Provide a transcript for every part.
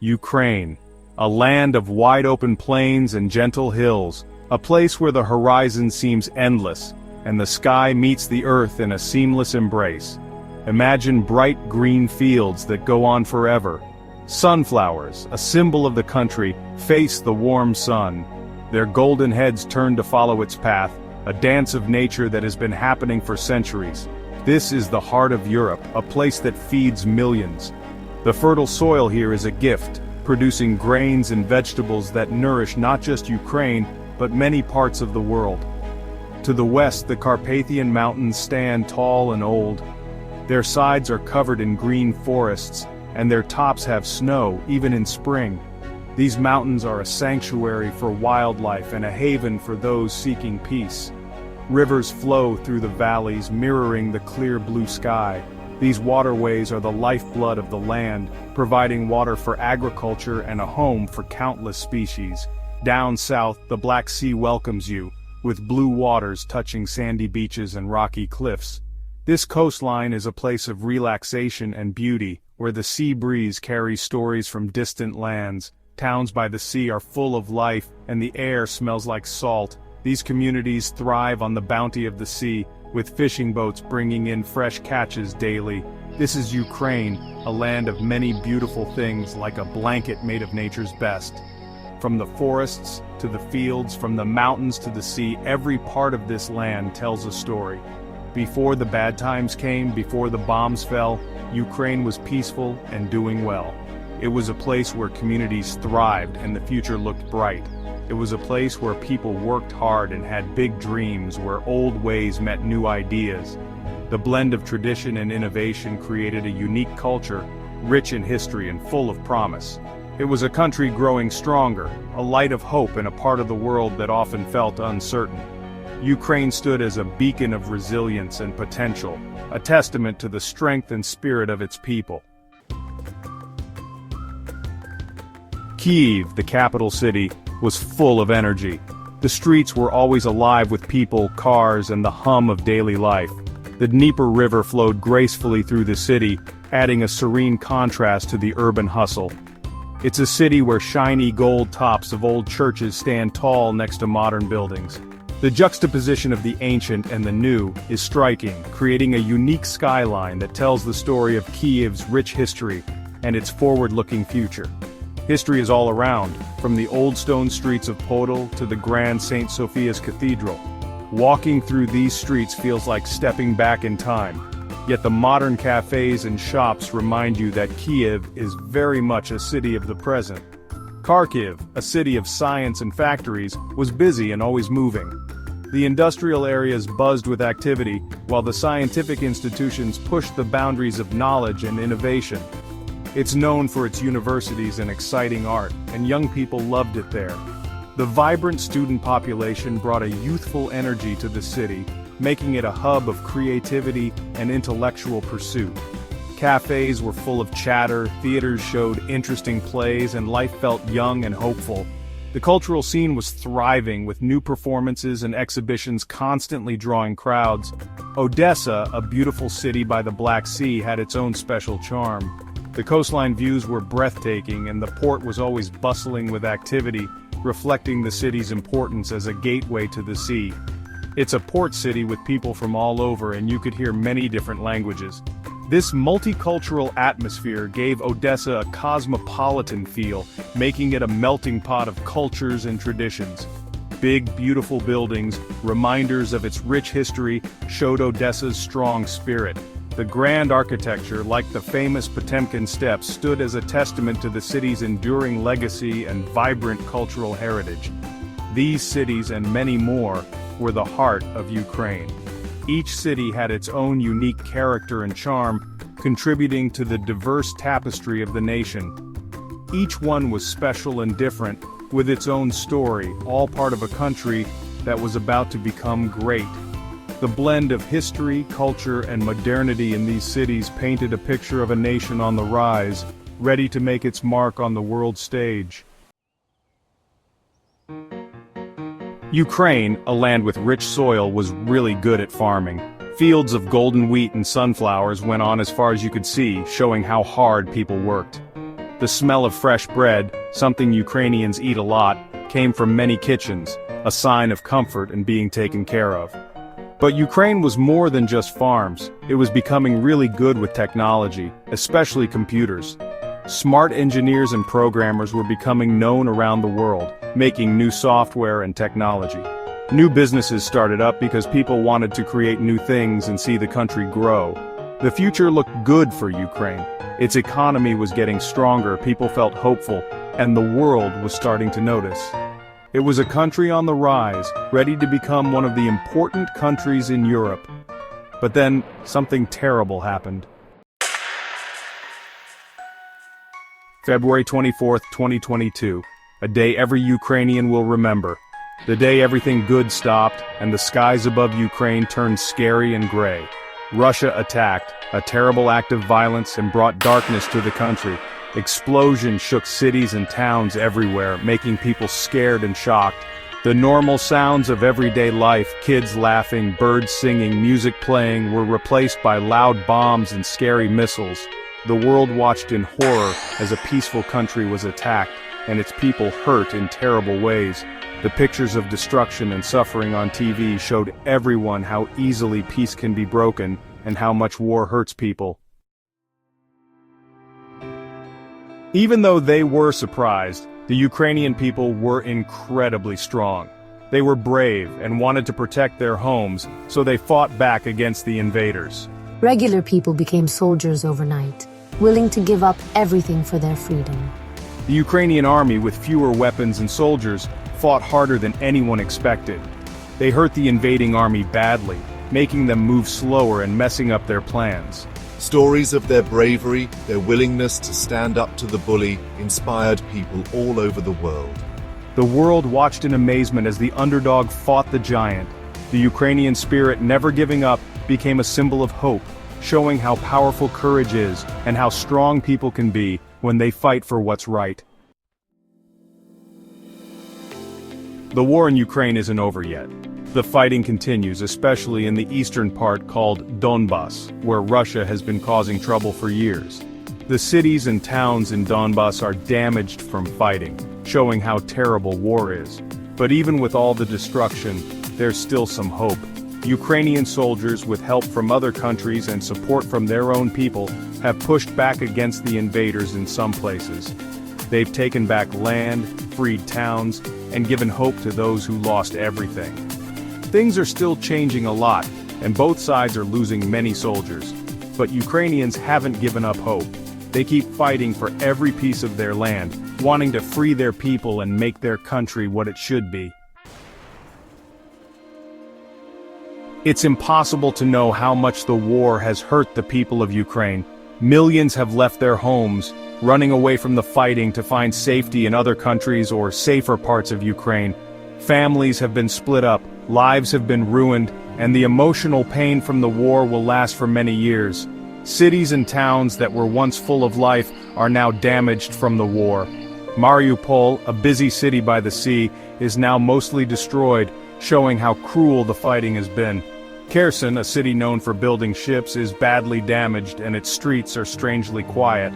Ukraine, a land of wide-open plains and gentle hills, a place where the horizon seems endless, and the sky meets the earth in a seamless embrace. Imagine bright green fields that go on forever. Sunflowers, a symbol of the country, face the warm sun. Their golden heads turn to follow its path, a dance of nature that has been happening for centuries. This is the heart of Europe, a place that feeds millions. The fertile soil here is a gift, producing grains and vegetables that nourish not just Ukraine, but many parts of the world. To the west, the Carpathian Mountains stand tall and old. Their sides are covered in green forests, and their tops have snow, even in spring. These mountains are a sanctuary for wildlife and a haven for those seeking peace. Rivers flow through the valleys, mirroring the clear blue sky. These waterways are the lifeblood of the land, providing water for agriculture and a home for countless species. Down south, the Black Sea welcomes you, with blue waters touching sandy beaches and rocky cliffs. This coastline is a place of relaxation and beauty, where the sea breeze carries stories from distant lands. Towns by the sea are full of life, and the air smells like salt. These communities thrive on the bounty of the sea, with fishing boats bringing in fresh catches daily. This is Ukraine, a land of many beautiful things, like a blanket made of nature's best. From the forests to the fields, from the mountains to the sea, every part of this land tells a story. Before the bad times came, before the bombs fell, Ukraine was peaceful and doing well. It was a place where communities thrived and the future looked bright. It was a place where people worked hard and had big dreams, where old ways met new ideas. The blend of tradition and innovation created a unique culture, rich in history and full of promise. It was a country growing stronger, a light of hope in a part of the world that often felt uncertain. Ukraine stood as a beacon of resilience and potential, a testament to the strength and spirit of its people. Kyiv, the capital city, was full of energy. The streets were always alive with people, cars, and the hum of daily life. The Dnieper River flowed gracefully through the city, adding a serene contrast to the urban hustle. It's a city where shiny gold tops of old churches stand tall next to modern buildings. The juxtaposition of the ancient and the new is striking, creating a unique skyline that tells the story of Kyiv's rich history and its forward-looking future. History is all around, from the old stone streets of Podol to the grand St. Sophia's Cathedral. Walking through these streets feels like stepping back in time, yet the modern cafes and shops remind you that Kyiv is very much a city of the present. Kharkiv, a city of science and factories, was busy and always moving. The industrial areas buzzed with activity, while the scientific institutions pushed the boundaries of knowledge and innovation. It's known for its universities and exciting art, and young people loved it there. The vibrant student population brought a youthful energy to the city, making it a hub of creativity and intellectual pursuit. Cafes were full of chatter, theaters showed interesting plays, and life felt young and hopeful. The cultural scene was thriving, with new performances and exhibitions constantly drawing crowds. Odessa, a beautiful city by the Black Sea, had its own special charm. The coastline views were breathtaking, and the port was always bustling with activity, reflecting the city's importance as a gateway to the sea. It's a port city with people from all over, and you could hear many different languages. This multicultural atmosphere gave Odessa a cosmopolitan feel, making it a melting pot of cultures and traditions. Big, beautiful buildings, reminders of its rich history, showed Odessa's strong spirit. The grand architecture, like the famous Potemkin Steps, stood as a testament to the city's enduring legacy and vibrant cultural heritage. These cities and many more were the heart of Ukraine. Each city had its own unique character and charm, contributing to the diverse tapestry of the nation. Each one was special and different, with its own story, all part of a country that was about to become great. The blend of history, culture, and modernity in these cities painted a picture of a nation on the rise, ready to make its mark on the world stage. Ukraine, a land with rich soil, was really good at farming. Fields of golden wheat and sunflowers went on as far as you could see, showing how hard people worked. The smell of fresh bread, something Ukrainians eat a lot, came from many kitchens, a sign of comfort and being taken care of. But Ukraine was more than just farms. It was becoming really good with technology, especially computers. Smart engineers and programmers were becoming known around the world, making new software and technology. New businesses started up because people wanted to create new things and see the country grow. The future looked good for Ukraine. Its economy was getting stronger, people felt hopeful, and the world was starting to notice. It was a country on the rise, ready to become one of the important countries in Europe. But then, something terrible happened. February 24, 2022, a day every Ukrainian will remember. The day everything good stopped, and the skies above Ukraine turned scary and gray. Russia attacked, a terrible act of violence, and brought darkness to the country. Explosions shook cities and towns everywhere, making people scared and shocked. The normal sounds of everyday life, kids laughing, birds singing, music playing, were replaced by loud bombs and scary missiles. The world watched in horror as a peaceful country was attacked, and its people hurt in terrible ways. The pictures of destruction and suffering on TV showed everyone how easily peace can be broken and how much war hurts people. Even though they were surprised, the Ukrainian people were incredibly strong. They were brave and wanted to protect their homes, so they fought back against the invaders. Regular people became soldiers overnight, willing to give up everything for their freedom. The Ukrainian army, with fewer weapons and soldiers, fought harder than anyone expected. They hurt the invading army badly, making them move slower and messing up their plans. Stories of their bravery, their willingness to stand up to the bully, inspired people all over the world. The world watched in amazement as the underdog fought the giant. The Ukrainian spirit, never giving up, became a symbol of hope, showing how powerful courage is and how strong people can be when they fight for what's right. The war in Ukraine isn't over yet. The fighting continues, especially in the eastern part called Donbas, where Russia has been causing trouble for years. The cities and towns in Donbas are damaged from fighting, showing how terrible war is. But even with all the destruction, there's still some hope. Ukrainian soldiers, with help from other countries and support from their own people, have pushed back against the invaders in some places. They've taken back land, freed towns, and given hope to those who lost everything. Things are still changing a lot, and both sides are losing many soldiers. But Ukrainians haven't given up hope. They keep fighting for every piece of their land, wanting to free their people and make their country what it should be. It's impossible to know how much the war has hurt the people of Ukraine. Millions have left their homes, running away from the fighting to find safety in other countries or safer parts of Ukraine. Families have been split up, lives have been ruined, and the emotional pain from the war will last for many years. Cities and towns that were once full of life are now damaged from the war. Mariupol, a busy city by the sea, is now mostly destroyed, showing how cruel the fighting has been. Kherson, a city known for building ships, is badly damaged and its streets are strangely quiet.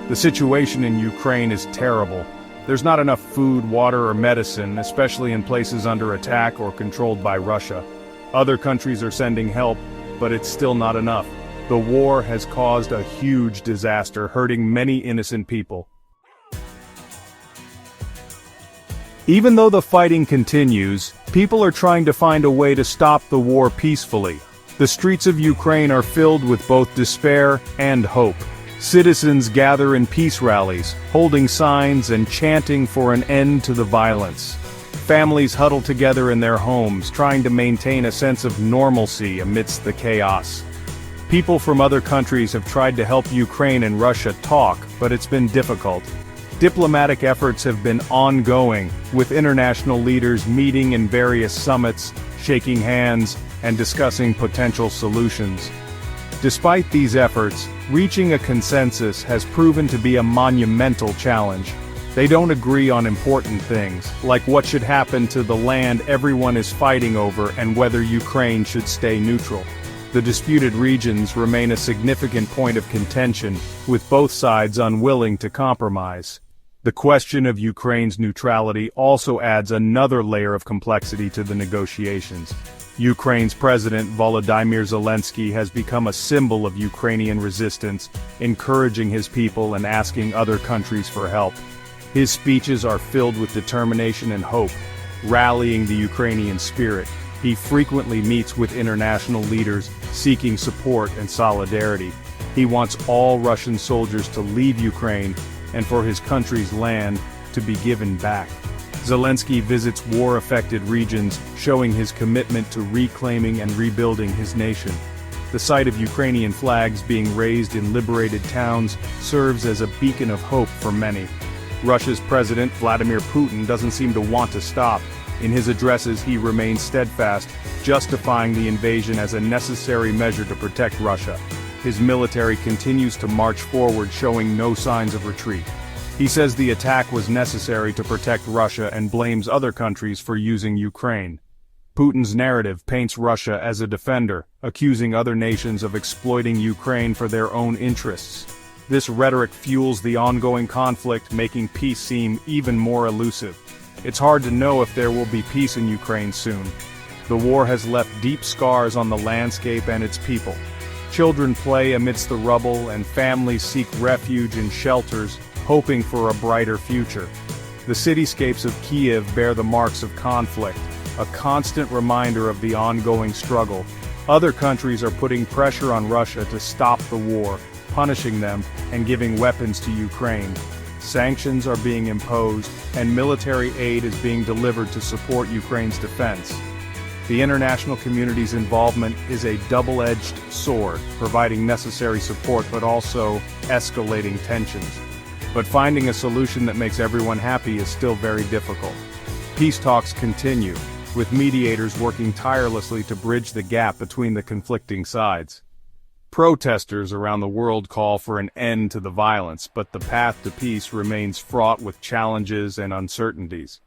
The situation in Ukraine is terrible. There's not enough food, water, or medicine, especially in places under attack or controlled by Russia. Other countries are sending help, but it's still not enough. The war has caused a huge disaster, hurting many innocent people. Even though the fighting continues, people are trying to find a way to stop the war peacefully. The streets of Ukraine are filled with both despair and hope. Citizens gather in peace rallies, holding signs and chanting for an end to the violence. Families huddle together in their homes, trying to maintain a sense of normalcy amidst the chaos. People from other countries have tried to help Ukraine and Russia talk, but it's been difficult. Diplomatic efforts have been ongoing, with international leaders meeting in various summits, shaking hands, and discussing potential solutions. Despite these efforts, reaching a consensus has proven to be a monumental challenge. They don't agree on important things, like what should happen to the land everyone is fighting over and whether Ukraine should stay neutral. The disputed regions remain a significant point of contention, with both sides unwilling to compromise. The question of Ukraine's neutrality also adds another layer of complexity to the negotiations. Ukraine's President Volodymyr Zelensky has become a symbol of Ukrainian resistance, encouraging his people and asking other countries for help. His speeches are filled with determination and hope, rallying the Ukrainian spirit. He frequently meets with international leaders, seeking support and solidarity. He wants all Russian soldiers to leave Ukraine and for his country's land to be given back. Zelensky visits war-affected regions, showing his commitment to reclaiming and rebuilding his nation. The sight of Ukrainian flags being raised in liberated towns serves as a beacon of hope for many. Russia's President Vladimir Putin doesn't seem to want to stop. In his addresses he remains steadfast, justifying the invasion as a necessary measure to protect Russia. His military continues to march forward, showing no signs of retreat. He says the attack was necessary to protect Russia and blames other countries for using Ukraine. Putin's narrative paints Russia as a defender, accusing other nations of exploiting Ukraine for their own interests. This rhetoric fuels the ongoing conflict, making peace seem even more elusive. It's hard to know if there will be peace in Ukraine soon. The war has left deep scars on the landscape and its people. Children play amidst the rubble and families seek refuge in shelters, hoping for a brighter future. The cityscapes of Kiev bear the marks of conflict, a constant reminder of the ongoing struggle. Other countries are putting pressure on Russia to stop the war, punishing them and giving weapons to Ukraine. Sanctions are being imposed, and military aid is being delivered to support Ukraine's defense. The international community's involvement is a double-edged sword, providing necessary support but also escalating tensions. But finding a solution that makes everyone happy is still very difficult. Peace talks continue, with mediators working tirelessly to bridge the gap between the conflicting sides. Protesters around the world call for an end to the violence, but the path to peace remains fraught with challenges and uncertainties.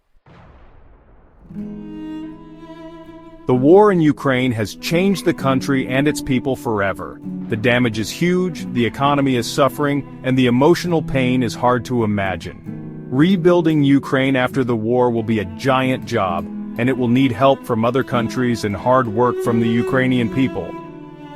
The war in Ukraine has changed the country and its people forever. The damage is huge, the economy is suffering, and the emotional pain is hard to imagine. Rebuilding Ukraine after the war will be a giant job, and it will need help from other countries and hard work from the Ukrainian people.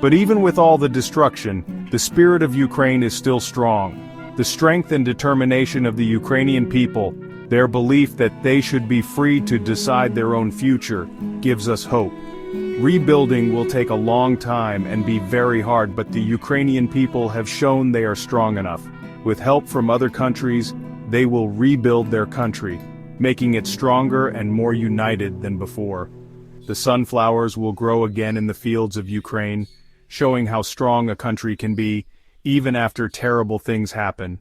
But even with all the destruction, the spirit of Ukraine is still strong. The strength and determination of the Ukrainian people, their belief that they should be free to decide their own future, gives us hope. Rebuilding will take a long time and be very hard, but the Ukrainian people have shown they are strong enough. With help from other countries, they will rebuild their country, making it stronger and more united than before. The sunflowers will grow again in the fields of Ukraine, showing how strong a country can be, even after terrible things happen.